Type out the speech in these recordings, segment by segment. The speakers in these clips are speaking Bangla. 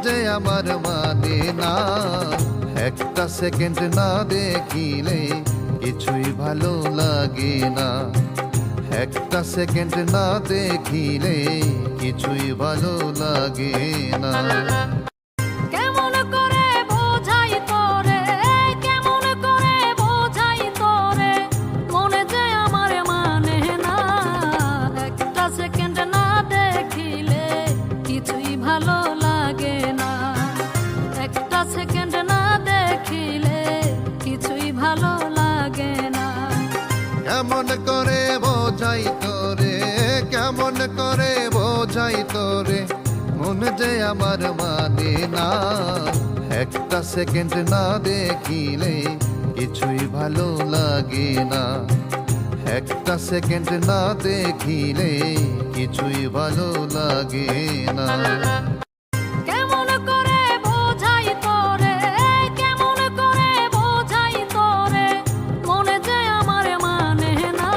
যে আমার মানে না, একটা সেকেন্ড না দেখিলে কিছুই ভালো লাগে না। একটা সেকেন্ড না দেখিলে কিছুই ভালো লাগে না। কেমন করে বোঝাই তোরে, কেমন করে বোঝাই তোরে, মনে যে আমার মানে না। একটা সেকেন্ড না দেখিলে কিছুই ভালো লাগে না। একটা সেকেন্ড না দেখিলে কিছুই ভালো লাগে না। কেমন করে বোঝাই তোরে, কেমন করে বোঝাই তোরে, মন যে আমার মানে না। একটা সেকেন্ড না দেখিলে কিছুই ভালো লাগে না। একটা সেকেন্ড না দেখিলে কিছুই ভালো লাগে না। কেমন করে বোঝাই তোরে, কেমন করে বোঝাই তোরে, মনে যে আমার মানে না।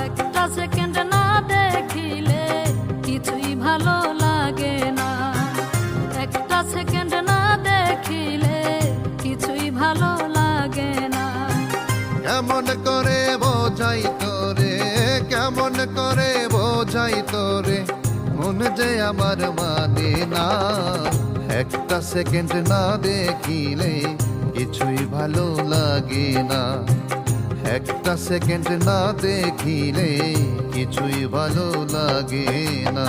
একটা সেকেন্ড না দেখিলে কিছুই ভালো লাগে না। একটা সেকেন্ড না দেখিলে কিছুই ভালো লাগে না। কেমন করে বোঝাই তোরে, কেমন করে বোঝাই তোরে, মন যে আমার মানে না। একটা সেকেন্ড না দেখিলে কিছুই ভালো লাগে না। একটা সেকেন্ড না দেখিলে কিছুই ভালো লাগে না।